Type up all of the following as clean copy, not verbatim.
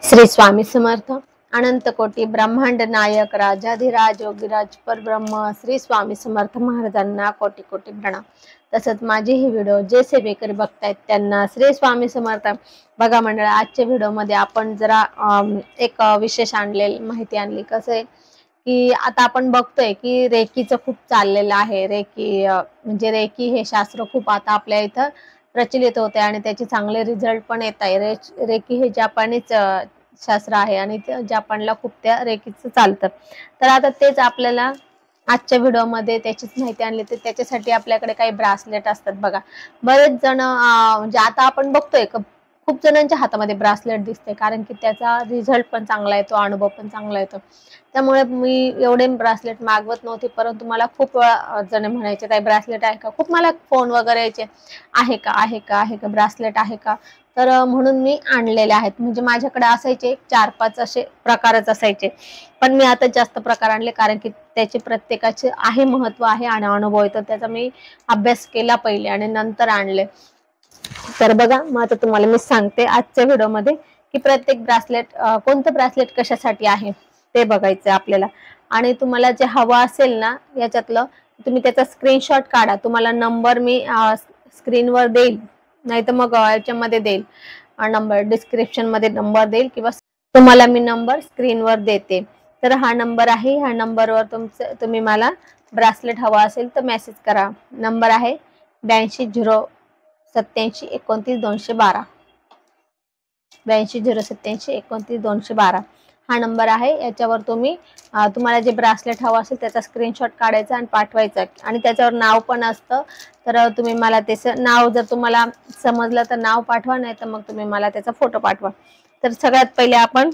श्री स्वामी समर्थ। अनंत कोटी ब्रह्मांड नायक राजाधिराज योगीराज परब्रह्म श्री स्वामी समर्थ महाराजांना कोटी कोटी प्रणाम। तसंच माझे हे व्हिडिओ जे सेवेकरी बघतायत त्यांना श्री स्वामी समर्थ। बघा मंडळ, आजच्या व्हिडिओमध्ये आपण जरा एक विशेष माहिती आणली। कसं आहे की आता आपण बघतोय की रेकीचं खूप चाललेलं आहे। रेकी म्हणजे रेकी हे शास्त्र खूप आता आपल्या इथं प्रचलित होते आणि त्याचे चांगले रिझल्ट पण येत आहे। रेकी हे जपानीच शास्त्र आहे आणि जपानला खूप त्या रेकीचं चालतं। तर आता तेच आपल्याला आजच्या व्हिडिओमध्ये त्याचीच माहिती आणली। तर त्याच्यासाठी आपल्याकडे काही ब्रासलेट असतात बघा। बरेच जण म्हणजे आता आपण बघतोय खूप जणांच्या हातामध्ये ब्रासलेट दिसते, कारण की त्याचा रिझल्ट पण चांगला येतो, अनुभव पण चांगला येतो। त्यामुळे मी एवढे ब्रासलेट मागवत नव्हते, परंतु मला खूप जण म्हणायचे काही ब्रासलेट आहे का, खूप मला फोन वगैरे यायचे आहे का ब्रासलेट आहे का। तर म्हणून मी आणलेले आहेत। म्हणजे माझ्याकडे असायचे 4-5 असे प्रकारच असायचे, पण मी आता जास्त प्रकार आणले, कारण की त्याचे प्रत्येकाचे आहे महत्व आहे आणि अनुभव येतो त्याचा मी अभ्यास केला पहिले आणि नंतर आणले। तर बघा, मग आता तुम्हाला मी सांगते आजच्या व्हिडिओमध्ये की प्रत्येक ब्रासलेट कोणतं ब्रासलेट कशासाठी आहे ते बघायचं आपल्याला। आणि तुम्हाला जे हवं असेल ना याच्यातलं, तुम्ही त्याचा स्क्रीनशॉट काढा। तुम्हाला नंबर मी स्क्रीनवर देईल, नाही तर मग याच्यामध्ये देईल नंबर, डिस्क्रिप्शन मध्ये नंबर देईल किंवा तुम्हाला मी नंबर स्क्रीनवर देते। तर हा नंबर आहे, ह्या नंबरवर तुम्ही मला ब्रासलेट हवा असेल तर मेसेज करा। नंबर आहे 8207899212 8207899212 हा नंबर आहे। याच्यावर तुम्हाला जे ब्रासलेट हवं असेल त्याचा स्क्रीनशॉट काढायचा आणि पाठवायचा, आणि त्याच्यावर नाव पण असतं। तर तुम्ही मला त्याचं नाव, जर तुम्हाला समजलं तर नाव पाठवा, नाही तर मग तुम्ही मला त्याचा फोटो पाठवा। तर सगळ्यात पहिले आपण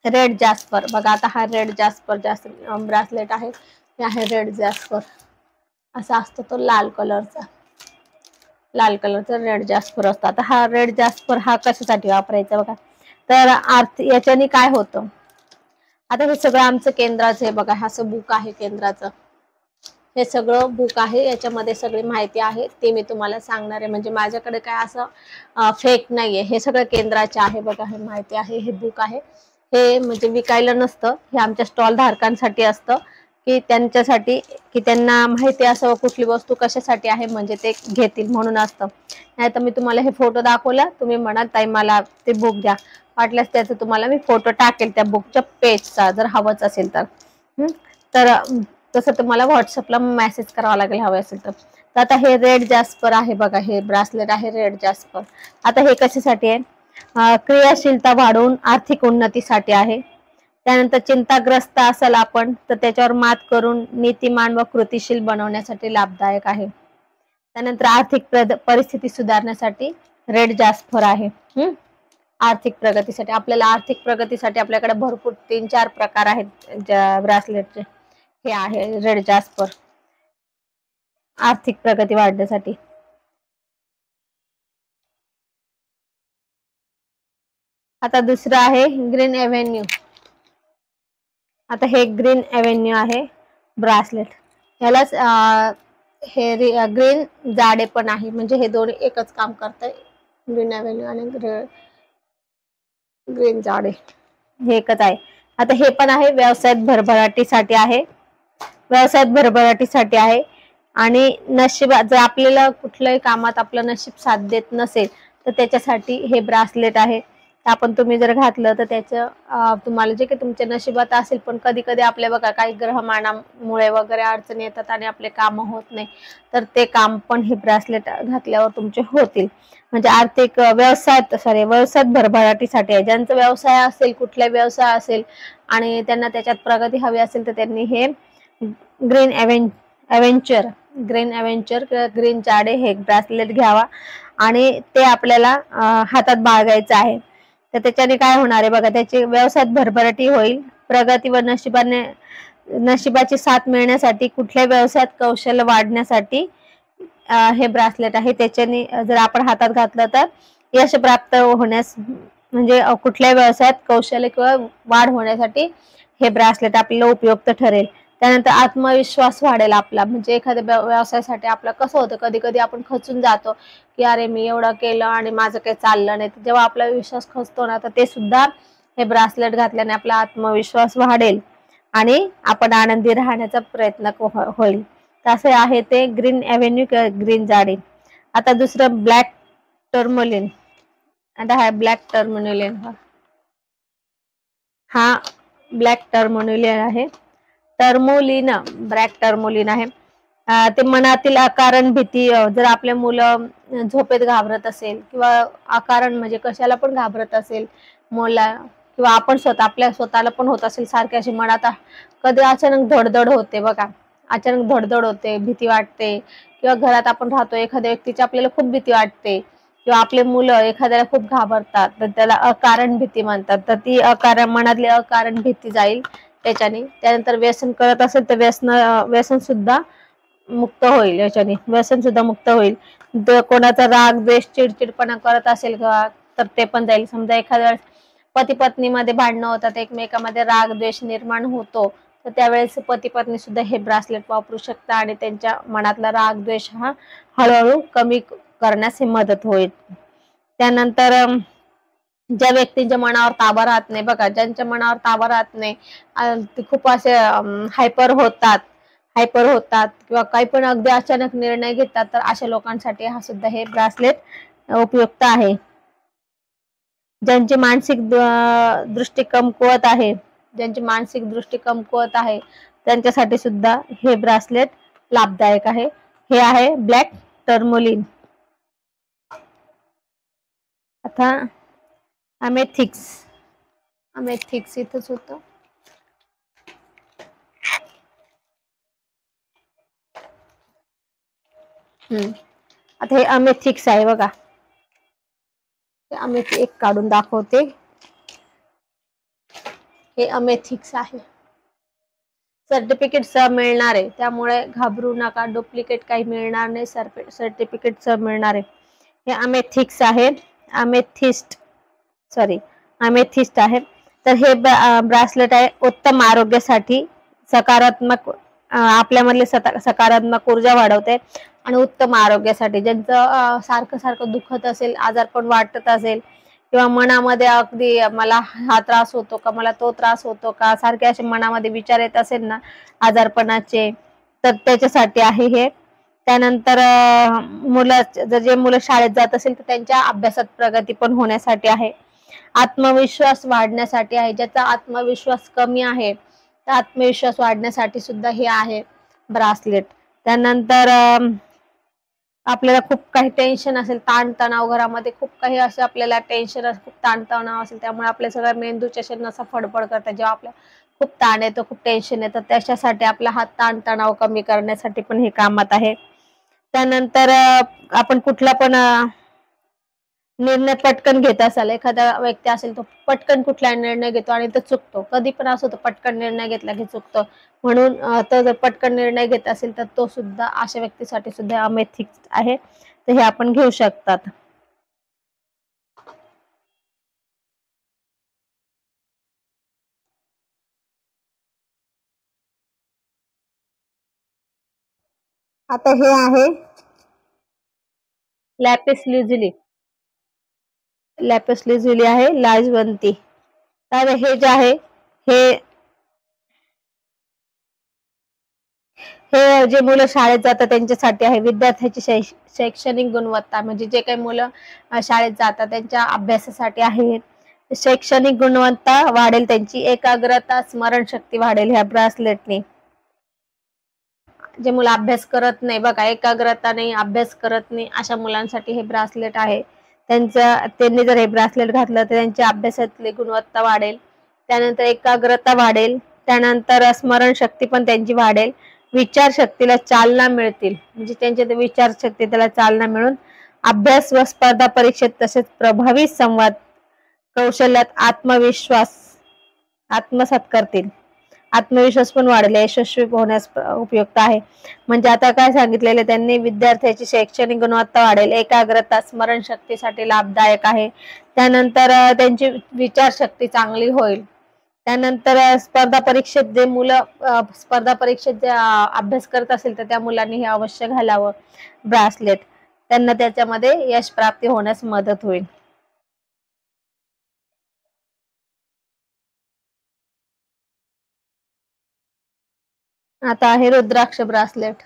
रेड जास्पर, बघा आता हा रेड जास्पर ब्रासलेट आहे, हे आहे रेड जास्पर। असा असतो तो लाल कलरचा रेड जास्पर असतो। आता हा रेड जास्पर हा कशासाठी वापरायचा बघा। तर याच्याने काय होतं, आता हे सगळं आमचं केंद्राचं आहे बघा, असं बुक आहे केंद्राचं, हे सगळं बुक आहे, याच्यामध्ये सगळी माहिती आहे ते मी तुम्हाला सांगणार आहे। म्हणजे माझ्याकडे काय असं फेक नाहीये, हे सगळं केंद्राचे आहे बघा, हे माहिती आहे, हे बुक आहे। हे म्हणजे विकायला नसतं, हे आमच्या स्टॉल धारकांसाठी असतं, की त्यांच्यासाठी, की त्यांना माहिती असावं कुठली वस्तू कशासाठी आहे, म्हणजे ते घेतील म्हणून असतं। नाही तर मी तुम्हाला हे फोटो दाखवला, तुम्ही म्हणाल ताई मला ते बुक द्या, वाटल्यास त्याचा तुम्हाला मी फोटो टाकेल त्या बुकच्या पेजचा, जर हवंच असेल तर। तर तसं तुम्हाला व्हॉट्सअपला मेसेज करावा लागेल हवे असेल तर। आता हे रेड जास्पर आहे बघा, हे ब्रासलेट आहे रेड जास्पर। आता हे कशासाठी आहे, क्रियाशीलता वाढवून आर्थिक उन्नतीसाठी आहे। त्यानंतर चिंताग्रस्त असाल आपण तर त्याच्यावर मात करून नीतिमान व कृतिशील बनवण्यासाठी लाभदायक आहे। त्यानंतर आर्थिक परिस्थिती सुधारण्यासाठी रेड जास्पर आहे। आर्थिक प्रगतीसाठी, आर्थिक प्रगतीसाठी आपल्याकडे भरपूर 3-4 प्रकार आहेत ब्रासलेटचे। हे आहे रेड जास्पर, आर्थिक प्रगती वाढण्यासाठी। आता दुसरं आहे ग्रीन एव्हेन्यू। आता हे ग्रीन एव्हेन्यू आहे ब्रासलेट, यालाच हे ग्रीन जाडे पण आहे, म्हणजे हे दोन्ही एकच काम करतंय, ग्रीन एव्हेन्यू आणि ग्रीन जाडे हे एकच आहे। आता हे पण आहे व्यवसायात भरभराटीसाठी आहे, आणि नशिबात, जर आपल्याला कुठल्याही कामात आपलं नशीब साथ देत नसेल तर त्याच्यासाठी हे ब्रासलेट आहे। तुम्ही जर घातलं तर त्याचं तुम्हाला जे काही तुमच्या नशिबात असेल, पण कधी कधी आपल्या बघा काही ग्रहमानामुळे वगैरे अडचणी येतात आणि आपले काम होत नाही, तर ते काम पण हे ब्रासलेट घातल्यावर तुमचे होतील। म्हणजे आर्थिक व्यवसायात भरभराटीसाठी आहे। ज्यांचा व्यवसाय असेल, कुठला व्यवसाय असेल आणि त्यांना त्याच्यात प्रगती हवी असेल तर त्यांनी हे ग्रीन एव्हेंचर किंवा ग्रीन जाडे हे ब्रासलेट घ्यावा आणि ते आपल्याला हातात बाळगायचं आहे। तर त्याच्याने काय होणार आहे बघा, त्याची व्यवसायात भरभराटी होईल, प्रगती व नशिबाची साथ मिळण्यासाठी, कुठल्या व्यवसायात कौशल्य वाढण्यासाठी हे ब्रासलेट आहे। त्याच्याने जर आपण हातात घातलं तर यश प्राप्त होण्यास, म्हणजे कुठल्या व्यवसायात कौशल्य किंवा वाढ होण्यासाठी हे ब्रासलेट आपल्याला उपयुक्त ठरेल। त्यानंतर आत्मविश्वास वाढेल आपला, म्हणजे एखाद्या व्यवसायासाठी आपला कसं होतं, कधी कधी आपण खचून जातो की अरे मी एवढं केलं आणि माझं काही चाललं नाही. जेव्हा आपला विश्वास खचतो ना, तर ते सुद्धा हे ब्रासलेट घातल्याने आपला आत्मविश्वास वाढेल आणि आपण आनंदी राहण्याचा प्रयत्न होईल. तसे आहे ते ग्रीन एव्हेन्यू किंवा ग्रीन जाडी. आता दुसरं ब्लॅक टर्मोलिन. आता हा ब्लॅक टर्मोलिन, हा ब्लॅक टर्मोलिन आहे. टर्मोलिन, ब्लॅक टर्मोलिन आहे. ते मनातील अकारण भीती, जर आपले मुलं झोपेत घाबरत असेल किंवा अकारण म्हणजे कशाला पण घाबरत असेल मुला, किंवा आपण स्वतः आपल्या स्वतःला पण होत असेल सारखे अशी मनात कधी अचानक धडधड होते बघा, अचानक धडधड होते, भीती वाटते, किंवा घरात आपण राहतो एखाद्या व्यक्तीची आपल्याला खूप भीती वाटते, किंवा आपले मुलं एखाद्याला खूप घाबरतात, तर त्याला अकारण भीती म्हणतात. तर ती अकारण, मनातली अकारण भीती जाईल त्याच्याने. त्यानंतर व्यसन करत असेल तर व्यसन सुद्धा मुक्त होईल, याच्याने व्यसन सुद्धा मुक्त होईल. कोणाचा राग द्वेष चिडचिडपणा करत असेल का, तर ते पण जाईल. समजा एखाद्या वेळेस पती पत्नीमध्ये भांडणं होतात, एकमेकांमध्ये राग द्वेष निर्माण होतो, तर त्यावेळेस पती पत्नी सुद्धा हे ब्रासलेट वापरू शकता आणि त्यांच्या मनातला राग द्वेष हा हळूहळू कमी करण्यास मदत होईल. त्यानंतर ज्या व्यक्तींच्या मनावर ताबा राहत नाही बघा, ज्यांच्या मनावर ताबा राहत नाही, ते खूप असे हायपर होतात किंवा काही पण अगदी अचानक निर्णय घेतात, तर अशा लोकांसाठी हा सुद्धा हे ब्रासलेट उपयुक्त आहे. ज्यांची मानसिक दृष्टी कमकुवत आहे, ज्यांची मानसिक दृष्टी कमकुवत आहे, त्यांच्यासाठी सुद्धा हे ब्रासलेट लाभदायक आहे. हे आहे ब्लॅक टर्मोलिन. आता अमेथिक्स, अमेथिक्स इथंच होतं. आता हे अमेथिक्स आहे बघा, अमेथी एक काढून दाखवते. हे अमेथिक्स आहे, सर्टिफिकेट सह मिळणार आहे, त्यामुळे घाबरू नका. डुप्लिकेट काही मिळणार नाही, सर्टिफिकेट सह मिळणार आहे. हे अमेथिक्स आहे, अमेथिस्ट आहे. तर हे ब्रासलेट आहे उत्तम आरोग्यासाठी, सकारात्मक, आपल्यामधले सकारात्मक ऊर्जा वाढवते आणि उत्तम आरोग्यासाठी. ज्यांचं सारखं सारखं दुखत असेल, आजारपण वाटत असेल, किंवा मनामध्ये अगदी मला हा त्रास होतो का, मला तो त्रास होतो का, सारखे असे मनामध्ये विचार येत असेल ना आजारपणाचे, तर त्याच्यासाठी आहे हे. त्यानंतर जे मुलं शाळेत जात असेल तर त्यांच्या अभ्यासात प्रगती पण होण्यासाठी आहे. आत्मविश्वास वाढण्यासाठी आहे, ज्याचा आत्मविश्वास कमी आहे तर आत्मविश्वास वाढण्यासाठी सुद्धा हे आहे ब्रासलेट. त्यानंतर आपल्याला खूप काही टेन्शन असेल, ताणतणाव, घरामध्ये खूप काही असं आपल्याला टेन्शन, खूप ताणतणाव असेल, त्यामुळे आपल्या सगळ्या मेंदूच्या असे नसा फडफड करतात. जेव्हा आपल्या खूप ताण येतो, खूप टेन्शन येतं, त्याच्यासाठी आपला हा ताणतणाव कमी करण्यासाठी पण हे कामात आहे. त्यानंतर आपण कुठला पण निर्णय पटकन घेत असाल, एखादा व्यक्ती असेल तो पटकन कुठला निर्णय घेतो आणि तो चुकतो, कधी पण असं होतं पटकन निर्णय घेतला की चुकतो. म्हणून तो जर पटकन निर्णय घेत असेल तर तो सुद्धा अशा व्यक्तीसाठी सुद्धा अमेथिक्स आहे, तर हे आपण घेऊ शकतात. आता हे आहे लॅपिस लिझुली, लॅपिस लिझुली आहे लाजवंती. तर हे जे आहे हे जे मुलं शाळेत जातात त्यांच्यासाठी आहे. विद्यार्थ्याची शैक्षणिक गुणवत्ता, म्हणजे जे काही मुलं शाळेत जातात त्यांच्या अभ्यासासाठी आहे. शैक्षणिक गुणवत्ता वाढेल, त्यांची एकाग्रता, स्मरणशक्ती वाढेल ह्या ब्रासलेटने. जे मुलं अभ्यास करत नाही बघा, एकाग्रता नाही, अभ्यास करत नाही, अशा मुलांसाठी हे ब्रासलेट आहे. त्यांनी जर हे ब्रासलेट घातलं तर त्यांची अभ्यासातली गुणवत्ता वाढेल, त्यानंतर एकाग्रता वाढेल, त्यानंतर स्मरणशक्ती पण त्यांची वाढेल, विचारशक्तीला चालना मिळतील, म्हणजे त्यांच्या विचारशक्ती त्याला चालना मिळून अभ्यास व स्पर्धा परीक्षेत तसेच प्रभावी संवाद कौशल्यात आत्मविश्वास आत्मसात करतील. आत्मविश्वास पण वाढेल, यशस्वी होण्यास उपयुक्त आहे. म्हणजे आता काय सांगितलेले त्यांनी, विद्यार्थ्याची शैक्षणिक गुणवत्ता वाढेल, एकाग्रता, स्मरणशक्तीसाठी लाभदायक आहे, त्यानंतर त्यांची विचारशक्ती चांगली होईल, त्यानंतर स्पर्धा परीक्षेत जे मुलं स्पर्धा परीक्षेत जे अभ्यास करत असेल तर त्या मुलांनी हे अवश्य घालावं ब्रासलेट. त्यांना त्याच्यामध्ये यश प्राप्ती होण्यास मदत होईल. आता आहे रुद्राक्ष ब्रासलेट.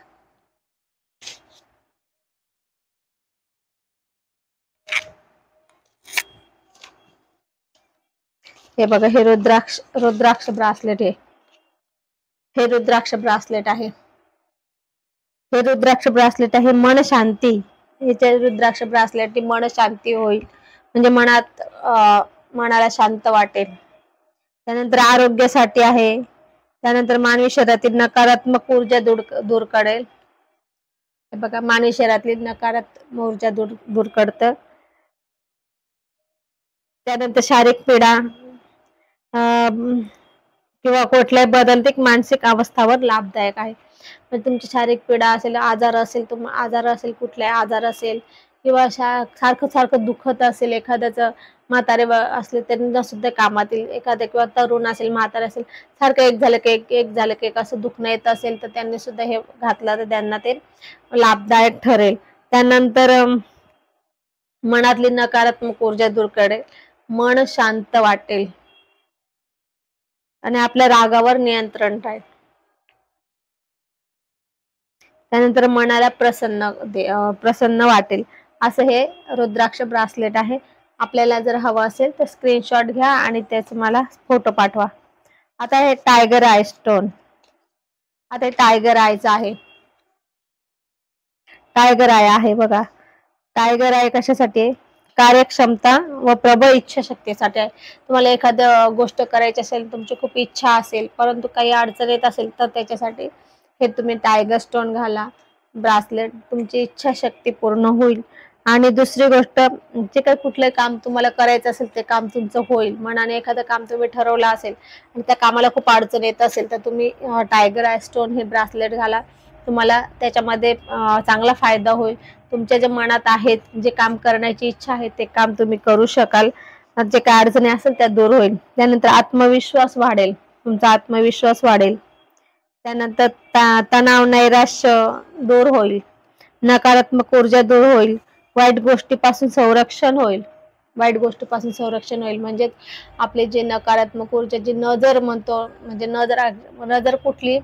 हे बघा, हे रुद्राक्ष ब्रासलेट हे रुद्राक्ष ब्रासलेट आहे. हे रुद्राक्ष ब्रासलेट आहे मन शांती. ह्याच्या रुद्राक्ष ब्रासलेट मन शांती होईल, म्हणजे मनाला शांत वाटेल. त्यानंतर आरोग्यासाठी आहे. त्यानंतर मानवी शरीरातील नकारात्मक ऊर्जा दूर करेल. हे बघा, मानवी शरीरातील नकारात्मक ऊर्जा दूर करतं. त्यानंतर शारीरिक पीडा किंवा कुठल्याही बदलती मानसिक अवस्थावर लाभदायक आहे. म्हणजे तुमची शारीरिक पीडा असेल, आजार असेल, कुठलाही आजार असेल किंवा सारखं दुखत असेल, एखाद्याचं म्हातारे असले त्यांना सुद्धा कामात येईल. एखादं किंवा तरुण असेल, म्हातारे असेल, सारखं एक झालं की एक असं दुखणं येत असेल तर त्यांनी सुद्धा हे घातलं तर त्यांना ते लाभदायक ठरेल. त्यानंतर मनातली नकारात्मक ऊर्जा दूर करेल, मन शांत वाटेल आणि आपल्या रागावर नियंत्रण राहील. त्यानंतर मनाला प्रसन्न वाटेल असं हे रुद्राक्ष ब्रासलेट आहे. आपल्याला जर हवं असेल तर स्क्रीनशॉट घ्या आणि त्याचा मला फोटो पाठवा. आता हे टायगर आय स्टोन. आता हे टायगर आयचं आहे. टायगर आय आहे बघा. टायगर आय कशासाठी आहे? कार्यक्षमता व प्रबळ इच्छाशक्तीसाठी आहे. तुम्हाला एखाद्या गोष्ट करायची असेल, तुमची खूप इच्छा असेल परंतु काही अडचण येत असेल तर त्याच्यासाठी हे तुम्ही टायगर स्टोन घाला ब्रासलेट. तुमची इच्छाशक्ती पूर्ण होईल. आणि दुसरी गोष्ट, जे काही कुठलं काम तुम्हाला करायचं असेल ते काम तुमचं होईल. मनाने एखादं काम तुम्ही ठरवलं असेल आणि त्या कामाला खूप अडचण येत असेल तर तुम्ही टायगर आय स्टोन हे ब्रासलेट घाला. तुम्हाला त्याच्यामध्ये चांगला फायदा होईल. तुमच्या जे मनात आहेत, जे काम करण्याची इच्छा आहे ते काम तुम्ही करू शकाल. जे काय अडचणी असेल त्या दूर होईल. त्यानंतर आत्मविश्वास वाढेल, तुमचा आत्मविश्वास वाढेल. त्यानंतर तणाव नैराश्य दूर होईल, नकारात्मक ऊर्जा दूर होईल, वाईट गोष्टीपासून संरक्षण होईल. म्हणजे आपले जे नकारात्मक ऊर्जा, जी नजर म्हणतो, म्हणजे नजर कुठली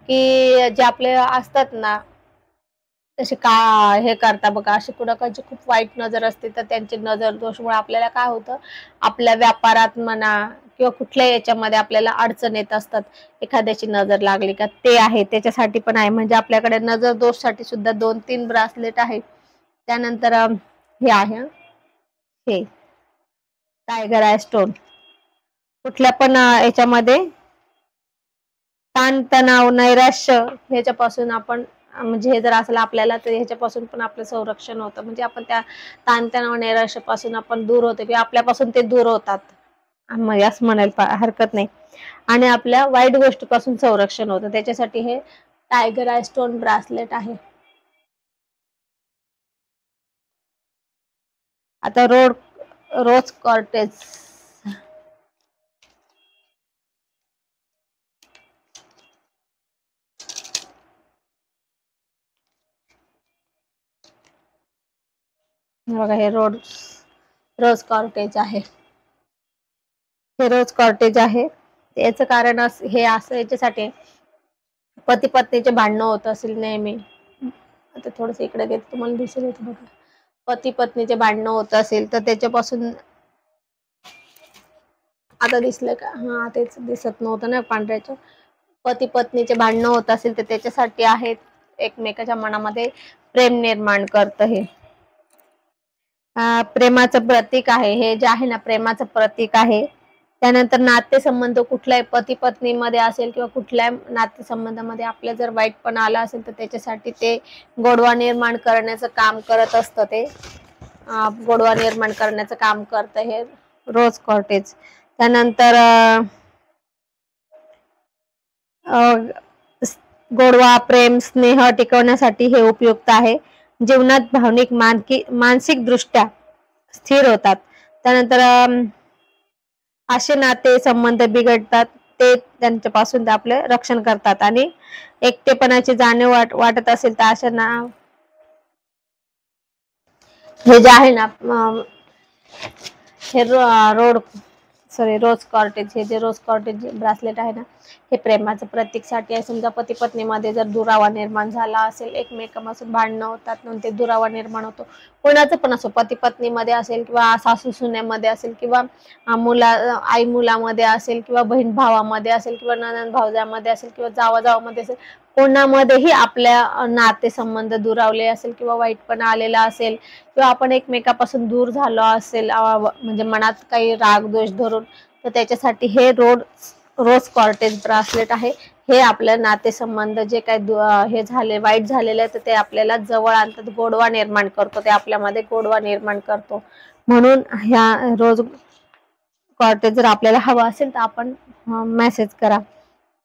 की जे आपले असतात ना तसे हे करता बघा, अशी कुणाची खूप वाईट नजर असते तर त्यांची नजर दोषमुळे आपल्याला काय होतं, आपल्या व्यापारात म्हणा किंवा कुठल्याही याच्यामध्ये आपल्याला अडचण येत असतात. एखाद्याची नजर लागली का ते आहे, त्याच्यासाठी पण आहे. म्हणजे आपल्याकडे नजर दोषसाठी सुद्धा 2-3 ब्रासलेट आहे. त्यानंतर हे आहे, हे टायगर आय स्टोन. कुठल्या पण याच्यामध्ये ताणतणाव नैराश्य ह्याच्यापासून आपण, म्हणजे हे जर असलं आपल्याला तर ह्याच्यापासून पण आपलं संरक्षण होतं. म्हणजे आपण त्या ताणतणाव नैराश्यापासून आपण दूर होतो किंवा आपल्यापासून ते दूर होतात, म्हणजे असं म्हणायला हरकत नाही. आणि आपल्या वाईट गोष्टीपासून संरक्षण होतं. त्याच्यासाठी हे टायगर आय स्टोन ब्रासलेट आहे. आता रोज कॉर्टेज. बघा, हे रोज कॉर्टेज आहे. हे रोज कॉर्टेज आहे. याचं कारण हे असं याच्यासाठी, पती पत्नीचे भांडणं होत असेल नेहमी. आता थोडस इकडे घेत तुम्हाला दिसेल येतं बघा. पती पत्नीचे भांडणं होत असेल तर त्याच्यापासून, आता दिसलं का? हा, तेच दिसत नव्हतं ना पांढऱ्याचं. पती पत्नीचे भांडणं होत असेल तर त्याच्यासाठी आहेत. एकमेकाच्या मनामध्ये प्रेम निर्माण करतं हे. प्रेमाचं प्रतीक आहे हे, जे आहे ना प्रेमाचं प्रतीक आहे. त्यानंतर नातेसंबंध, कुठल्याही पती पत्नीमध्ये असेल किंवा कुठल्याही नातेसंबंधामध्ये आपल्या जर वाईटपणा आला असेल तर त्याच्यासाठी ते गोडवा निर्माण करण्याचं काम करत असतं. ते गोडवा निर्माण करण्याचं काम करतं हे रोज कॉर्टेज. त्यानंतर गोडवा, प्रेम, स्नेह टिकवण्यासाठी हे उपयुक्त आहे. जीवनात भावनिक मानसिक दृष्ट्या स्थिर होतात. त्यानंतर असे नाते संबंध बिघडतात ते त्यांच्यापासून ते आपले रक्षण करतात. आणि एकटेपणाची जाणीव वाटत असेल तर अशा ना हे जे आहे ना हे रोज कॉर्टेज, हे जे रोज कॉर्टेज ब्रासलेट आहे ना, हे प्रेमाचं प्रतीकसाठी आहे. समजा पती पत्नीमध्ये जर दुरावा निर्माण झाला असेल, एकमेकांपासून भांडणं होतात म्हणून ते दुरावा निर्माण होतो, कोणाचं पण असो, पती पत्नीमध्ये असेल किंवा सासू सुनेमध्ये असेल किंवा आई मुलामध्ये असेल किंवा बहीण भावामध्ये असेल किंवा नणंद भावजामध्ये असेल किंवा जावा जावामध्ये असेल, कोणामध्येही आपल्या नातेसंबंध दुरावले असेल किंवा वाईटपणा आलेला असेल किंवा आपण एकमेकापासून दूर झालो असेल, म्हणजे मनात काही राग द्वेष धरून, तर त्याच्यासाठी हे रोज कॉर्टेज ब्रासलेट आहे. हे आपल्या नातेसंबंध जे काही हे झाले वाईट झालेले आहे तर ते आपल्याला जवळ आणतात, गोडवा निर्माण करतो, ते आपल्यामध्ये गोडवा निर्माण करतो. म्हणून ह्या रोज कॉर्टेज जर आपल्याला हवा असेल तर आपण मेसेज करा.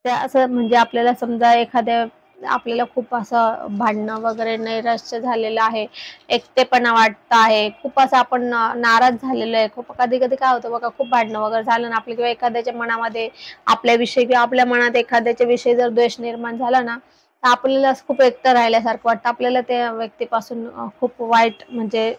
ते असं म्हणजे आपल्याला समजा एखाद्या आपल्याला खूप असं भांडणं वगैरे नैराश्य झालेलं आहे, एकटेपणा वाटत आहे, खूप असं आपण नाराज झालेलो आहे, खूप कधी कधी काय होतं बघा, खूप भांडणं वगैरे झालं ना आपल्या किंवा एखाद्याच्या मनामध्ये आपल्याविषयी किंवा आपल्या मनात एखाद्याच्या विषयी जर द्वेष निर्माण झाला ना, तर आपल्याला खूप एकटं राहिल्यासारखं वाटतं, आपल्याला त्या व्यक्तीपासून खूप म्हणजे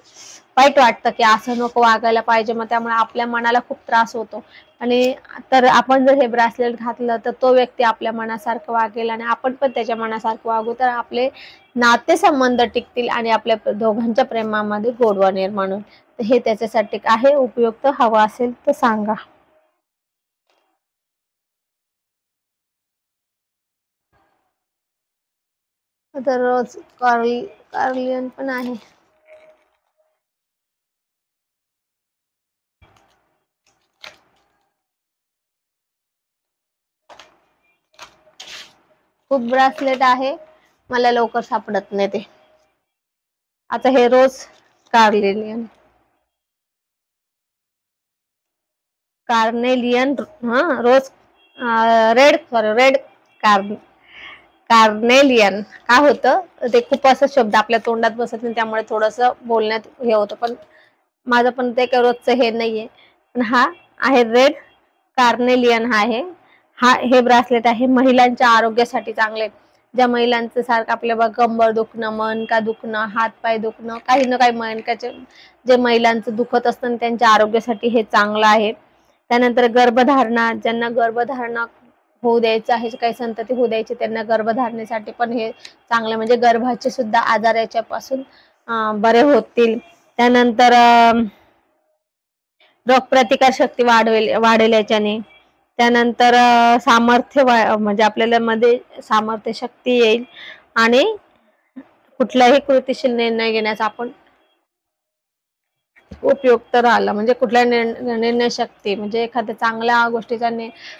वाईट वाटतं की असं नको वागायला पाहिजे. मग त्यामुळे आपल्या मनाला खूप त्रास होतो. आणि तर आपण जर हे ब्रासलेट घातलं तर तो व्यक्ती आपल्या मनासारखं वागेल आणि आपण पण त्याच्या मनासारखं वागू, तर आपले नातेसंबंध टिकतील आणि आपल्या दोघांच्या प्रेमामध्ये गोडवा निर्माण होईल. तर हे त्याच्यासाठी आहे उपयुक्त. हवा असेल तर सांगा. तर रोज कार्लियन पण आहे. खूप ब्रासलेट आहे, मला लवकर सापडत नाही ते. आता हे रोज कार्नेलियन रोज रेड कार्नेलियन काय होतं ते, खूप असं शब्द आपल्या तोंडात बसत नाही, त्यामुळे थोडंसं बोलण्यात हे होतं. पण माझं पण ते काही रोजचं हे नाहीये. पण हा आहे रेड कार्नेलियन हे ब्रासलेट आहे, महिलांच्या आरोग्यासाठी चांगले. ज्या महिलांचं सारखं आपल्या बघ कंबर दुखणं, मनका दुखणं, हात पाय दुखणं, काही ना काही मनकाचे जे महिलांचं दुखत असतं त्यांच्या आरोग्यासाठी हे चांगलं आहे. त्यानंतर गर्भधारणा, ज्यांना गर्भधारणा होऊ द्यायचं आहे, काही संतती होऊ द्यायची, त्यांना गर्भधारणेसाठी पण हे चांगलं, म्हणजे गर्भाचे सुद्धा आजार याच्यापासून बरे होतील. त्यानंतर रोगप्रतिकार शक्ती वाढेल याच्याने. त्यानंतर सामर्थ्य म्हणजे आपल्याला मध्ये सामर्थ्य शक्ती येईल आणि कुठलाही कृतिशील निर्णय घेण्याचा आपण उपयुक्त राहिला, म्हणजे कुठल्या निर्णय शक्ती, म्हणजे एखाद्या चांगल्या गोष्टीचा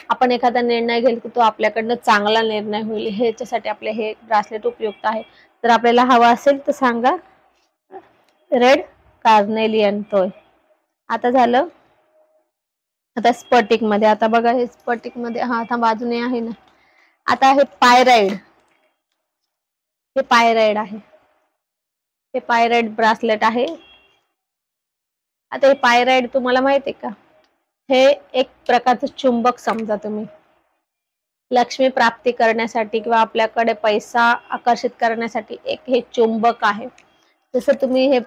आपण एखादा निर्णय घेईल की तो आपल्याकडनं चांगला निर्णय होईल, ह्याच्यासाठी आपले हे ब्रासलेट उपयुक्त आहे. जर आपल्याला हवा असेल तर सांगा. रेड कार्नेलियन तोय. आता झालं. आता स्फटिक मध्ये, आता बघा हे स्फटिक मध्ये, हा आता बाजूने आहे ना, आता हे पायराइड, हे पायराइड आहे, हे पायराइड ब्रासलेट आहे. आता हे पायराइड तुम्हाला माहिती आहे का, हे एक प्रकारचं चुंबक समजा तुम्ही, लक्ष्मी प्राप्ती करण्यासाठी किंवा आपल्याकडे पैसा आकर्षित करण्यासाठी एक हे चुंबक आहे. जसं तुम्ही हे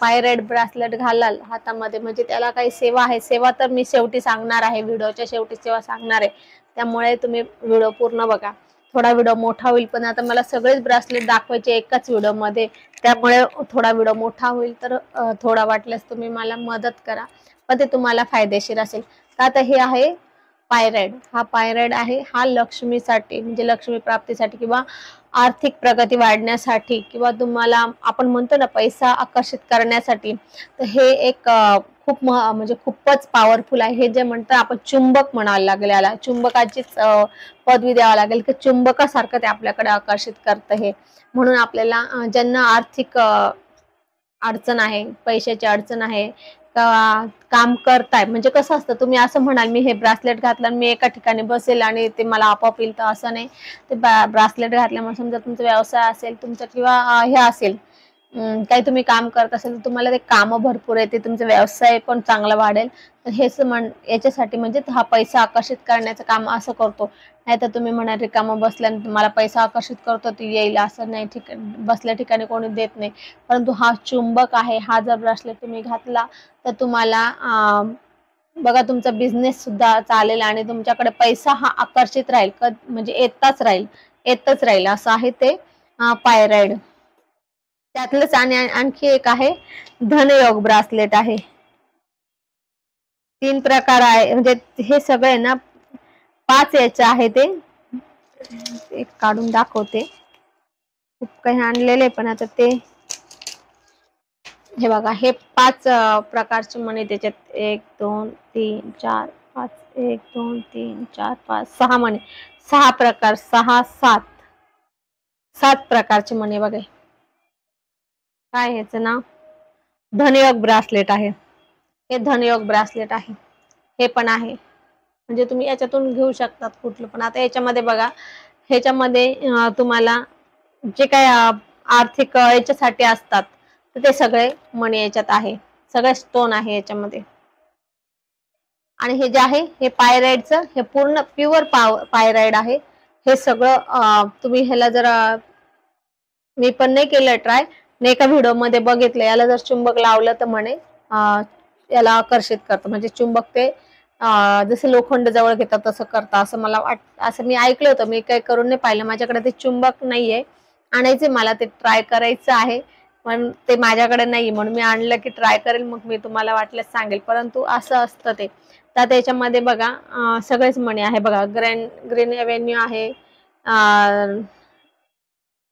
पायराइड ब्रासलेट घालाल हातामध्ये, म्हणजे त्याला काही सेवा आहे. सेवा तर मी शेवटी सांगणार आहे, व्हिडिओच्या शेवटी सेवा सांगणार आहे, त्यामुळे तुम्ही व्हिडिओ पूर्ण बघा. थोडा व्हिडिओ मोठा होईल, पण आता मला सगळेच ब्रासलेट दाखवायचे एकाच व्हिडिओमध्ये, त्यामुळे थोडा व्हिडिओ मोठा होईल. तर थोडा वाटल्यास तुम्ही मला मदत करा, पण ते तुम्हाला फायदेशीर असेल. तर आता हे आहे पायराइड, हा पायराइड आहे, हा लक्ष्मीसाठी, म्हणजे लक्ष्मी प्राप्तीसाठी किंवा आर्थिक प्रगती वाढण्यासाठी किंवा तुम्हाला आपण म्हणतो ना पैसा आकर्षित करण्यासाठी. तर हे एक खूप म्हणजे खूपच पॉवरफुल आहे. हे जे म्हणतात आपण चुंबक म्हणायला लागेल, याला चुंबकाचीच पदवी द्यावं लागेल, की चुंबकासारखं ते आपल्याकडे आकर्षित करतं हे. म्हणून आपल्याला ज्यांना आर्थिक अडचण आहे, पैशाची अडचण आहे, काम करताय, म्हणजे कसं असतं, तुम्ही असं म्हणाल मी हे ब्रासलेट घातलं आणि मी एका ठिकाणी बसेल आणि ते मला आपोआप येईल, तर असं नाही. ते ब्रासलेट घातल्यामुळे समजा तुमचा व्यवसाय असेल तुमचा किंवा हे असेल काही तुम्ही काम करत असेल तर तुम्हाला ते काम भरपूर येते, तुमचा व्यवसाय पण चांगला वाढेल. तर हेच याच्यासाठी म्हणजे हा पैसा आकर्षित करण्याचं काम असं करतो. नाहीतर तुम्ही म्हणाल रिकामं बसल्याने मला पैसा आकर्षित करतो तो येईल असं नाही, ठीक बसल्या ठिकाणी कोणी देत नाही. परंतु हा चुंबक आहे, हा जर ब्रेसलेट तुम्ही घातला तर तुम्हाला बघा तुमचा बिझनेस सुद्धा चालेल आणि तुमच्याकडे पैसा हा आकर्षित राहील, म्हणजे येतच राहील असं आहे ते पायराइड. त्यातलंच आणि आणखी एक आहे धनयोग ब्रासलेट आहे. 3 प्रकार आहे, म्हणजे हे सगळे ना 5 याचे आहे ते. एक काढून दाखवते. खूप काही आणलेले पण आता ते हे बघा, हे 5 प्रकारचे मणी त्याच्यात 1 2 3 4 5 1 2 3 4 5 6 मणी, 6 प्रकार, 6 7 प्रकारचे मणी बघा. काय ह्याचं नाव? धनयोग ब्रासलेट आहे. हे धनयोग ब्रासलेट आहे. हे पण आहे, म्हणजे तुम्ही याच्यातून घेऊ शकतात कुठलं पण. आता याच्यामध्ये बघा, ह्याच्यामध्ये तुम्हाला जे काही आर्थिक याच्यासाठी असतात तर ते सगळे मणी याच्यात आहे, सगळे स्टोन आहे याच्यामध्ये. आणि हे जे आहे हे पायराइडचं, हे पूर्ण प्युअर पायराइड आहे. हे सगळं तुम्ही ह्याला जर मी पण नाही केलं ट्राय, मी एका व्हिडिओमध्ये बघितलं, याला जर चुंबक लावलं तर म्हणे याला आकर्षित करतं, म्हणजे चुंबक ते जसं लोखंड जवळ घेतात तसं करतं असं मला असं मी ऐकलं होतं. मी काही करून नाही पाहिलं, माझ्याकडे ते चुंबक नाहीये, आणायचे मला ते ट्राय करायचं आहे, पण ते माझ्याकडे नाही म्हणून मी आणलं की ट्राय करेल, मग मी तुम्हाला वाटल्यास सांगेल. परंतु असं असतं ते. तर त्याच्यामध्ये बघा सगळेच मणी आहे बघा. ग्रीन एव्हेन्यू आहे,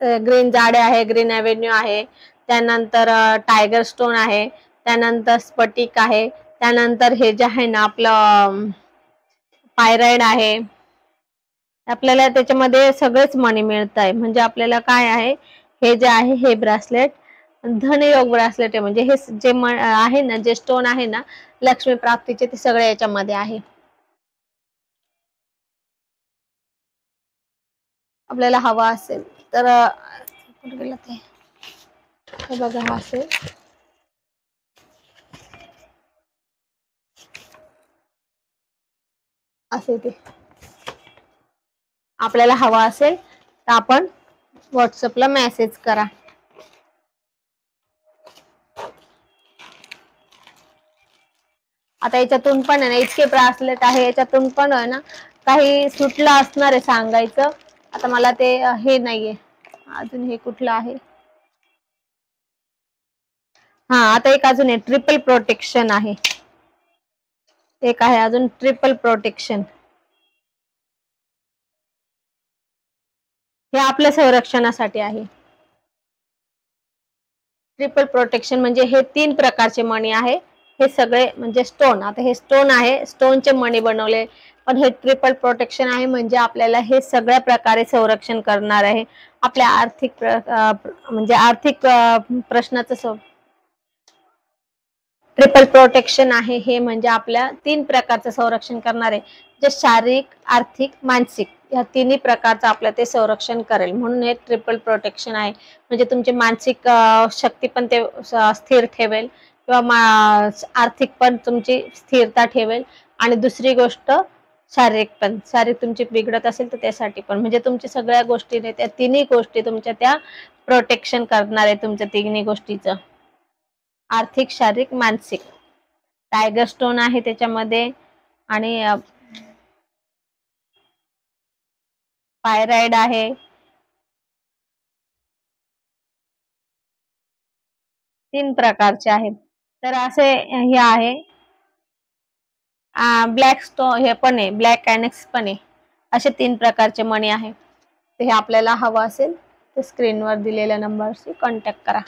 ग्रीन जाडे आहे, ग्रीन एव्हेन्यू आहे, त्यानंतर टायगर स्टोन आहे, त्यानंतर स्फटिक आहे, त्यानंतर हे जे आहे ना आपलं पायराइड आहे. आपल्याला त्याच्यामध्ये सगळेच मणी मिळत आहे. म्हणजे आपल्याला काय आहे, हे जे आहे हे ब्रासलेट धनयोग ब्रासलेट आहे. म्हणजे हे जे आहे ना, जे स्टोन आहे ना लक्ष्मी प्राप्तीचे, ते सगळे याच्यामध्ये आहे. आपल्याला हवा असेल तर कुठे गेलं ते, हे बघा हा असेल, असे ते. आपल्याला हवा असेल तर आपण व्हॉट्सअपला मेसेज करा. आता याच्यातून पण आहे ना इतके ब्रासलेट आहे, याच्यातून पण आहे ना काही सुटलं असणार आहे सांगायचं. आता मला ते हे नाहीये अजून. हे कुठलं आहे? हा, आता एक अजून आहे ट्रिपल प्रोटेक्शन आहे. एक आहे अजून ट्रिपल प्रोटेक्शन. हे आपल्या संरक्षणासाठी आहे. ट्रिपल प्रोटेक्शन म्हणजे हे 3 प्रकारचे मणी आहे. हे सगळे म्हणजे स्टोन. आता हे स्टोन आहे, स्टोनचे मणी बनवले, पण हे ट्रिपल प्रोटेक्शन आहे म्हणजे आपल्याला हे सगळ्या प्रकारे संरक्षण करणार आहे. आपल्या आर्थिक म्हणजे आर्थिक प्रश्नाचं ट्रिपल प्रोटेक्शन आहे. हे म्हणजे आपल्या 3 प्रकारचं संरक्षण करणार आहे, जे शारीरिक, आर्थिक, मानसिक या तिन्ही प्रकारचं आपलं ते संरक्षण करेल. म्हणून हे ट्रिपल प्रोटेक्शन आहे. म्हणजे तुमची मानसिक शक्ती पण ते स्थिर ठेवेल, किंवा आर्थिक पण तुमची स्थिरता ठेवेल. आणि दुसरी गोष्ट शारीरिक तुमची बिघडत असेल तर त्यासाठी पण, म्हणजे तुमच्या सगळ्या गोष्टीने त्या तिन्ही गोष्टी तुमच्या त्या प्रोटेक्शन करणार आहे तुमच्या तिन्ही गोष्टीचं, आर्थिक, शारीरिक, मानसिक. टायगर स्टोन आहे त्याच्यामध्ये, आणि पायराइड आहे. 3 प्रकारचे आहेत. तर असे हे आहे. ब्लॅक स्टोन हे पण आहे, ब्लॅक कॅनेक्स पण आहे. असे 3 प्रकारचे मणी आहे. ते हे आपल्याला हवं असेल तर स्क्रीनवर दिलेल्या नंबरशी कॉन्टॅक्ट करा.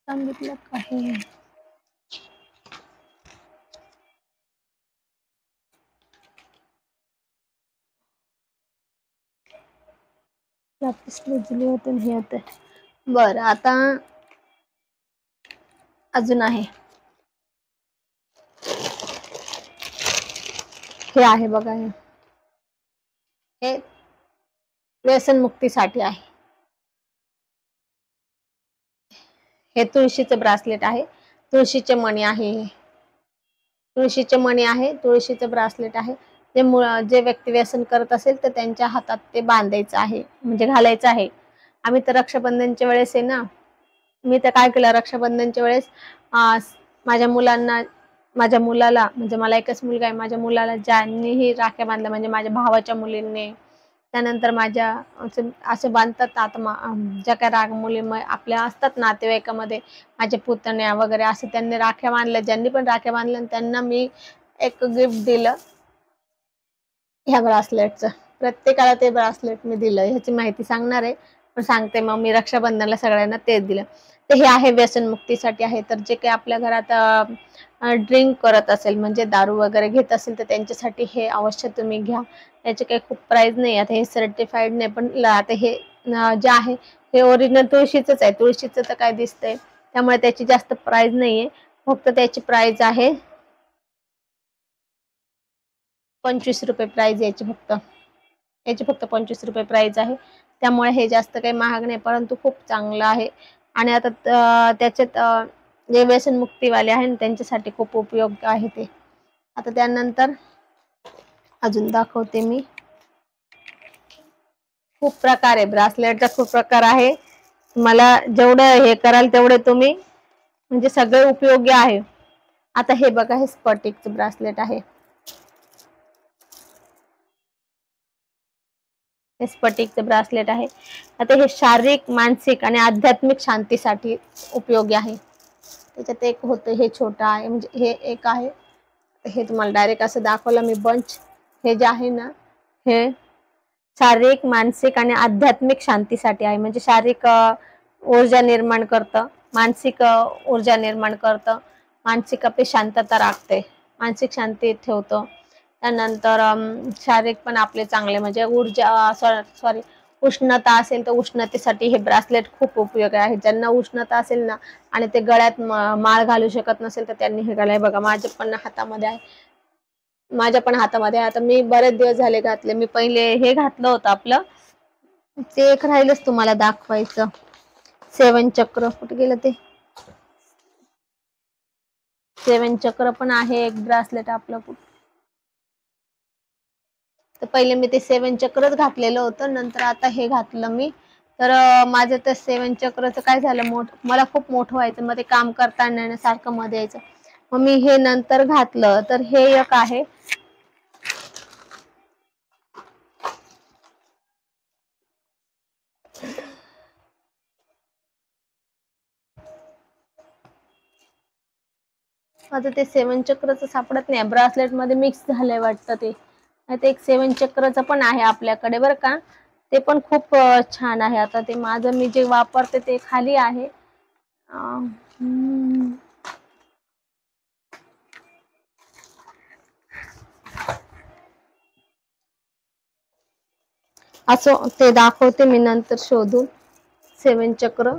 सांगितलं काही दिले होते हे होते. बरं, आता अजून आहे. हे आहे बघा, हे हे व्यसनमुक्तीसाठी आहे. हे तुळशीचं ब्रासलेट आहे. तुळशीचे मणी आहे. तुळशीचे मणी आहे. तुळशीचं ब्रासलेट आहे. जे व्यक्ती व्यसन करत असेल तर त्यांच्या हातात ते बांधायचं आहे, म्हणजे घालायचं आहे. आम्ही तर रक्षाबंधनच्या वेळेस आहे ना, मी तर काय केलं रक्षाबंधनच्या वेळेस माझ्या मुलाला, म्हणजे मला एकच मुलगा आहे, माझ्या मुलाला ज्यांनीही राख्या बांधल्या, म्हणजे माझ्या भावाच्या मुलींनी, त्यानंतर माझ्या असे बांधतात आता ज्या काही मुली आपल्या असतात नातेवाईकामध्ये, माझे पुतण्या वगैरे, असं त्यांनी राख्या बांधल्या. ज्यांनी पण राख्या बांधल्या त्यांना मी एक गिफ्ट दिलं ह्या ब्रासलेटचं. प्रत्येकाला ते ब्रासलेट मी दिलं. ह्याची माहिती सांगणार आहे, पण सांगते मग. मी रक्षाबंधनाला सगळ्यांना तेच दिलं. तर हे आहे व्यसनमुक्तीसाठी आहे. तर जे काही आपल्या घरात ड्रिंक करत असेल, म्हणजे दारू वगैरे घेत असेल, तर त्यांच्यासाठी हे अवश्य तुम्ही घ्या. याचे काही खूप प्राइस नाही. आता हे सर्टिफाईड नाही, पण आता हे जे आहे हे ओरिजिनल तुळशीचंच आहे. तुळशीचं तर काय दिसतंय, त्यामुळे त्याची जास्त प्राइस नाहीये. फक्त त्याची प्राइस आहे 25 रुपये प्राइस याची फक्त 25 रुपये प्राइस आहे. त्यामुळे हे जास्त काही महाग नाही, परंतु खूप चांगलं आहे. आणि आता त्याच्यात जे व्यसनमुक्तीवाले आहे ना त्यांच्यासाठी खूप उपयोग आहे ते. आता त्यानंतर अजून दाखवते मी. खूप प्रकार आहे ब्रासलेटचा, खूप प्रकार आहे. मला जेवढं हे कराल तेवढे तुम्ही, म्हणजे सगळे उपयोगी आहे. आता हे बघा, हे स्फटिकचं ब्रासलेट आहे. हे स्फटिकचं ब्रासलेट आहे. आता हे शारीरिक, मानसिक आणि आध्यात्मिक शांतीसाठी उपयोगी आहे. त्याच्यात एक होतं, हे छोटं आहे, म्हणजे हे एक आहे. हे तुम्हाला डायरेक्ट असं दाखवलं मी बंच. हे जे आहे ना, हे शारीरिक, मानसिक आणि आध्यात्मिक शांतीसाठी आहे. म्हणजे शारीरिक ऊर्जा निर्माण करतं, मानसिक ऊर्जा निर्माण करतं, मानसिक आपली शांतता राखते, मानसिक शांती ठेवतं. त्यानंतर शारीरिक पण आपले चांगले, म्हणजे ऊर्जा सॉरी उष्णता असेल तर उष्णतेसाठी हे ब्रासलेट खूप उपयोगी आहे. ज्यांना उष्णता असेल ना आणि ते गळ्यात माळ घालू शकत नसेल तर त्यांनी हे घालाय. बघा माझ्या पण हातामध्ये आहे, आता मी बरेच दिवस झाले घातले. मी पहिले हे घातलं होतं आपलं, ते एक राहिलंच तुम्हाला दाखवायचं. 7 चक्र कुठे गेलं ते? 7 चक्र पण आहे एक ब्रासलेट आपलं. तर पहिले मी ते 7 चक्रच घातलेलं होतं, नंतर आता हे घातलं मी. तर माझं ते 7 चक्रचं काय झालं, मला खूप मोठं व्हायचं, मग ते काम करताना सारखं मध्ये यायचं. मग मी हे नंतर घातलं. तर हे एक आहे. आता ते 7 चक्रचं सापडत नाही, ब्रासलेट मध्ये मिक्स झालंय वाटतं ते. आता एक 7 चक्रचं पण आहे आपल्याकडे बरं का, ते पण खूप छान आहे. आता ते माझं मी जे वापरते ते खाली आहे. असं ते दाखवते मी नंतर शोधून. 7 चक्र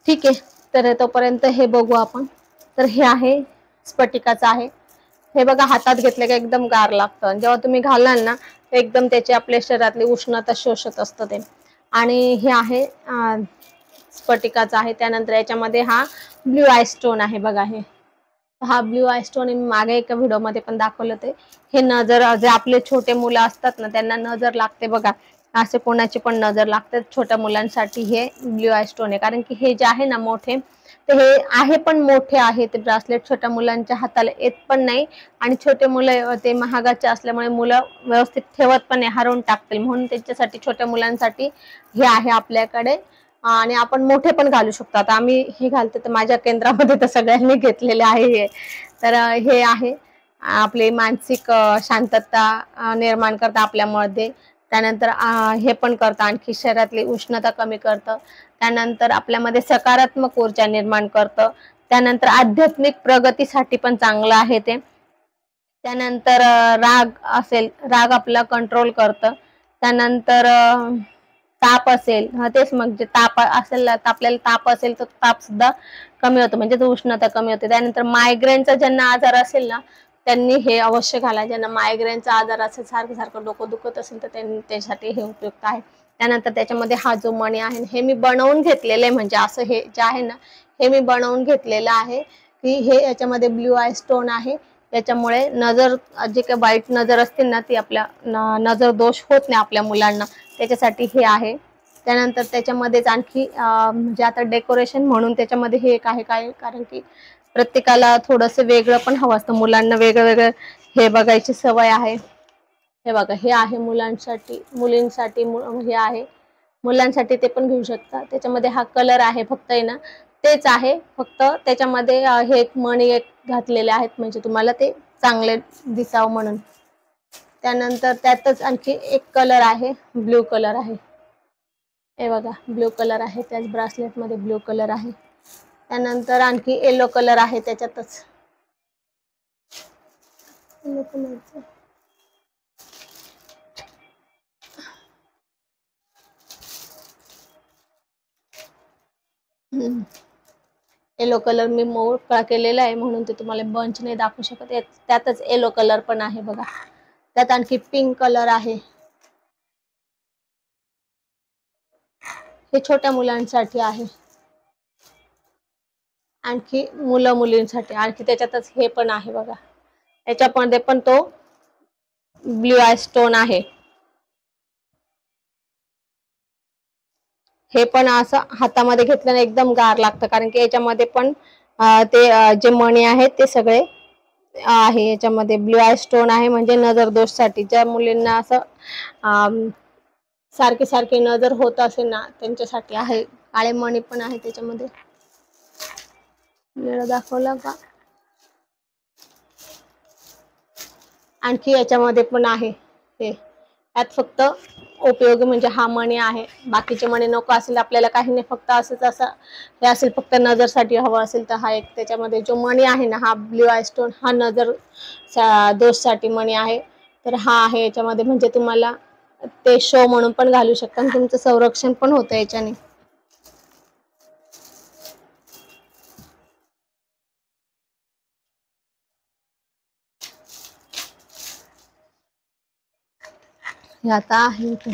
ठीक आहे. तर तोपर्यंत हे बघू आपण. तर हे आहे स्फटिकाचं आहे. हे बघा, हातात घेतलं का एकदम गार लागतं. जेव्हा तुम्ही घालाल ना एकदम त्याची आपल्या शरीरातली उष्णता शोषत असतं ते. आणि हे आहे स्फटिकाचं आहे. त्यानंतर याच्यामध्ये हा ब्ल्यू आय स्टोन आहे. बघा, हा ब्ल्यू आय स्टोन मागे एका व्हिडिओमध्ये पण दाखवलं ते. हे नजर, जे आपले छोटे मुलं असतात ना त्यांना नजर लागते बघा, असे कोणाची पण नजर लागते, छोट्या मुलांसाठी हे ब्ल्यू आय स्टोन आहे. कारण की हे जे आहे ना मोठे, तर हे आहे पण मोठे आहे ते ब्रासलेट, छोट्या मुलांच्या हाताला येत पण नाही. आणि छोटे मुलं ते महागाचे असल्यामुळे मुलं व्यवस्थित ठेवत पण नाही, हरवून टाकतील, म्हणून त्यांच्यासाठी, छोट्या मुलांसाठी हे आहे आपल्याकडे. आणि आपण मोठे पण घालू शकतो. आता आम्ही हे घालतो, तर माझ्या केंद्रामध्ये तर सगळ्यांनी घेतलेले आहे हे. तर हे आहे आपले मानसिक शांतता निर्माण करतं आपल्यामध्ये. त्यानंतर हे पण करतं, आणखी शरीरातली उष्णता कमी करतं. त्यानंतर आपल्यामध्ये सकारात्मक ऊर्जा निर्माण करतं. त्यानंतर आध्यात्मिक प्रगतीसाठी पण चांगलं आहे ते. त्यानंतर राग आपला कंट्रोल करतं. त्यानंतर ताप असेल, तेच मग जे ताप असेल, आपल्याला ताप असेल तर ताप सुद्धा कमी होतो, म्हणजे उष्णता कमी होते. त्यानंतर मायग्रेनचा ज्यांना आजार असेल ना त्यांनी हे अवश्य घाला. ज्यांना मायग्रेनचा आजार असेल, सारखं सारखं डोकं दुखत असेल तर त्यांनी त्यासाठी हे उपयुक्त आहे. त्यानंतर त्याच्यामध्ये हा जो मणी आहे हे मी बनवून घेतलेलं आहे, म्हणजे असं हे जे आहे ना हे मी बनवून घेतलेलं आहे की हे याच्यामध्ये ब्ल्यू आय स्टोन आहे. त्याच्यामुळे नजर, जे काही वाईट नजर असतील ना ती आपल्या नजर दोष होत नाही आपल्या मुलांना, त्याच्यासाठी हे आहे. त्यानंतर त्याच्यामध्येच आणखी म्हणजे आता डेकोरेशन म्हणून त्याच्यामध्ये हे एक आहे, काय कारण की प्रत्येकाला थोडंसं वेगळं पण हवं असतं, मुलांना वेगळं वेगळं हे बघायची सवय आहे. हे बघा, हे आहे मुलांसाठी, मुलींसाठी हे आहे, मुलांसाठी ते पण घेऊ शकता. त्याच्यामध्ये हा कलर आहे फक्त आहे ना तेच आहे, फक्त त्याच्यामध्ये हे एक मणी एक घातलेले आहेत, म्हणजे तुम्हाला ते चांगले दिसावं म्हणून. त्यानंतर त्यातच आणखी एक कलर आहे, ब्ल्यू कलर आहे. हे बघा, ब्ल्यू कलर आहे, त्याच ब्रासलेट मध्ये ब्ल्यू कलर आहे. त्यानंतर आणखी येलो कलर आहे त्याच्यातच, येलो कलरचं. येलो कलर मी मोकळा केलेला आहे म्हणून ते तुम्हाला बंच नाही दाखवू शकत. त्यातच येलो कलर पण आहे बघा. त्यात आणखी पिंक कलर आहे, हे छोट्या मुलांसाठी आहे. आणखी मुलं मुलींसाठी, आणखी त्याच्यातच हे पण आहे बघा, याच्यामध्ये पण तो ब्ल्यू आय स्टोन आहे. हे पण असं हातामध्ये घेतल्याने एकदम गार लागतं, कारण की याच्यामध्ये पण ते जे मणी आहेत ते सगळे आहे. याच्यामध्ये ब्ल्यू आय स्टोन आहे, म्हणजे नजर दोष साठी. ज्या मुलींना असं सारखे सारखे नजर होत असेल ना त्यांच्यासाठी आहे. काळे मणी पण आहे त्याच्यामध्ये, निळं दाखवलं का. आणखी याच्यामध्ये पण आहे ते, यात फक्त उपयोगी म्हणजे हा मणी आहे, बाकीचे मणी नको असेल आपल्याला काही नाही, फक्त असंच असं हे असेल, फक्त नजरसाठी हवं असेल तर हा एक त्याच्यामध्ये जो मणी आहे ना हा ब्ल्यू आय स्टोन, हा नजर दोष साठी मणी आहे. तर हा आहे याच्यामध्ये, म्हणजे तुम्हाला ते शो म्हणून पण घालू शकता आणि तुमचं संरक्षण पण होतं याच्याने. हे आता आहे इथे.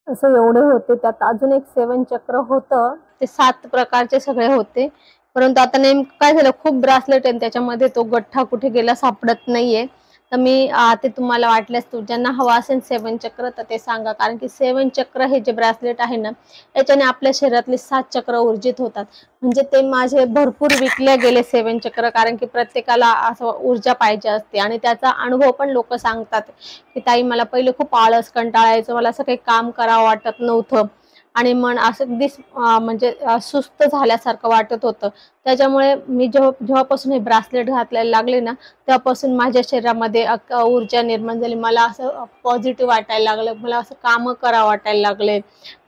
असं एवढे होते, त्यात अजून एक 7 चक्र होतं, ते 7 प्रकारचे सगळे होते. परंतु आता नेमकं काय झालं, खूप ब्रासलेट आहे त्याच्यामध्ये तो गठ्ठा कुठे गेला सापडत नाहीये. तर मी ते तुम्हाला वाटल्यास ज्यांना हवा असेल 7 चक्र तर ते सांगा, कारण की 7 चक्र हे जे ब्रासलेट आहे ना याच्याने आपल्या शरीरातले 7 चक्र ऊर्जित होतात. म्हणजे ते माझे भरपूर विकले गेले 7 चक्र, कारण की प्रत्येकाला असं ऊर्जा पाहिजे असते आणि त्याचा अनुभव पण लोक सांगतात की ताई मला पहिले खूप आळस, कंटाळा यायचं, मला असं काही काम करावं वाटत नव्हतं आणि मन असं अगदी म्हणजे सुस्त झाल्यासारखं वाटत होतं. त्याच्यामुळे मी जेव्हापासून हे ब्रासलेट घालायला लागले ना तेव्हापासून माझ्या शरीरामध्ये ऊर्जा निर्माण झाली. मला असं पॉझिटिव्ह वाटायला लागलं, मला असं कामं करावं वाटायला लागले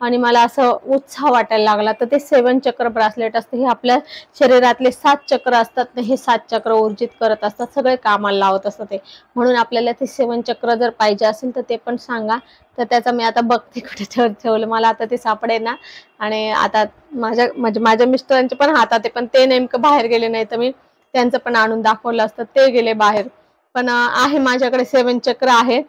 आणि मला असं उत्साह वाटायला लागला. तर ते 7 चक्र ब्रासलेट असते, हे आपल्या शरीरातले 7 चक्र असतात ना, हे 7 चक्र ऊर्जित करत असतात, सगळे कामाला लावत असतात ते. म्हणून आपल्याला ते 7 चक्र जर पाहिजे असेल तर ते पण सांगा. तर त्याचा मी आता बघते कुठे ठेवलं, मला आता ते सापडेना. आणि आता माझ्या मिस्टरांचे पण हातात आहे, पण ते नेमकं बाहेर गेले, नाही तर मी त्यांचं पण आणून दाखवलं असतं, ते गेले बाहेर. पण आहे माझ्याकडे 7 चक्र आहे.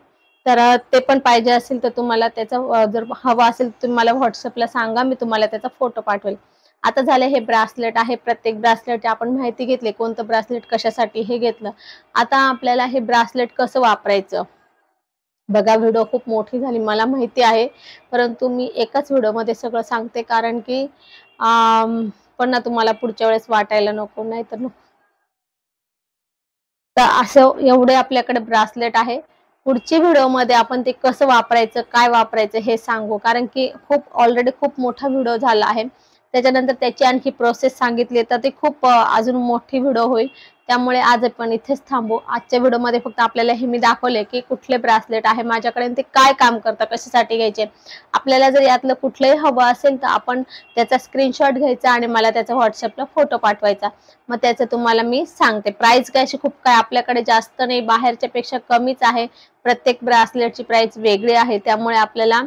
तर ते पण पाहिजे असेल तर तुम्हाला त्याचा जर हवा असेल तर तुम्हाला व्हॉट्सअपला सांगा, मी तुम्हाला त्याचा फोटो पाठवेल. आता झाले हे ब्रासलेट आहे, प्रत्येक ब्रासलेट आपण माहिती घेतली, कोणतं ब्रासलेट कशासाठी हे घेतलं. आता आपल्याला हे ब्रासलेट कसं वापरायचं बघा. व्हिडिओ खूप मोठी झाली मला माहिती आहे, परंतु मी एकाच व्हिडिओमध्ये सगळं सांगते, कारण की पण तुम्हाला पुढच्या वेळेस वाटायला नको, नाही तर नको. तर असं एवढे आपल्याकडे ब्रासलेट आहे. पुढच्या व्हिडिओमध्ये आपण ते कसं वापरायचं, काय वापरायचं हे सांगू, कारण की ऑलरेडी खूप मोठा व्हिडिओ झाला आहे. त्याच्यानंतर त्याची आणखी प्रोसेस सांगितली तर ते खूप अजून मोठी व्हिडिओ होईल. त्यामुळे आज आपण इथेच थांबू। आजच्या व्हिडिओमध्ये फक्त आपल्याला हे मी दाखवले की कुठले ब्रासलेट आहे माझ्याकडे, ते काय काम करतात, कशासाठी घ्यायचे। आपल्याला जर यातलं कुठलंही हवं असेल तर आपण त्याचा स्क्रीनशॉट घ्यायचा आणि मला त्याचा व्हॉट्सअपला फोटो पाठवायचा। मग त्याचं तुम्हाला मी सांगते। प्राइस काय अशी खूप काय आपल्याकडे जास्त नाही, बाहेरच्या पेक्षा कमीच आहे। प्रत्येक ब्रासलेटची प्राइस वेगळी आहे, त्यामुळे आपल्याला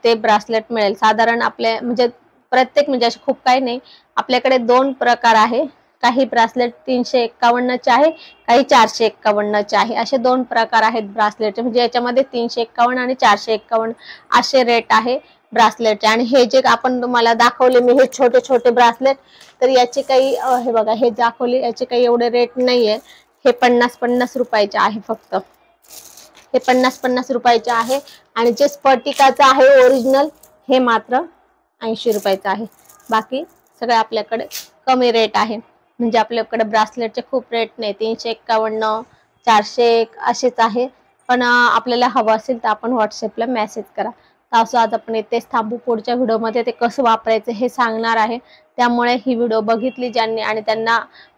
ते ब्रासलेट मिळेल। साधारण आपले म्हणजे प्रत्येक म्हणजे असे खूप काही नाही, आपल्याकडे 2 प्रकार आहे। काही ब्रासलेट 351 चे आहे, काही 451 चे आहे। असे 2 प्रकार आहेत ब्रासलेटचे, म्हणजे याच्यामध्ये 351 आणि 451 असे रेट आहे ब्रासलेटचे। आणि हे जे आपण तुम्हाला दाखवले मी हे छोटे छोटे ब्रासलेट, तर याचे काही हे बघा हे दाखवले याचे काही एवढे रेट नाहीये। हे 50-50 रुपयाचे आहे फक्त, हे 50-50 रुपयाचे आहे। आणि जे स्फटिकाचं आहे ओरिजिनल हे मात्र 80 रुपयाचं आहे। बाकी सगळे आपल्याकडे कमी रेट आहे, म्हणजे आपल्याकडे ब्रासलेटचे खूप रेट नाही, 351 401 असेच आहे। पण आपल्याला हवं असेल तर आपण व्हॉट्सअपला मेसेज करा। तर असं आज आपण इथेच थांबू, पुढच्या व्हिडिओमध्ये ते कसं वापरायचं हे सांगणार आहे। त्यामुळे ही व्हिडिओ बघितली ज्यांनी आणि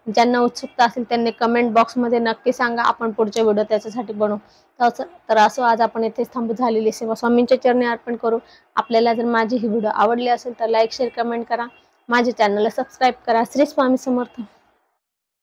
ज्यांना उत्सुकता असेल त्यांनी कमेंट बॉक्समध्ये नक्की सांगा, आपण पुढच्या व्हिडिओ त्याच्यासाठी बनवू। तर असं आज आपण इथेच थांबू। झालेली सेवा स्वामींच्या चरणी अर्पण करू। आपल्याला जर माझी ही व्हिडिओ आवडली असेल तर लाईक शेअर कमेंट करा, माझ्या चॅनलला सबस्क्राईब करा। श्री स्वामी समर्थ।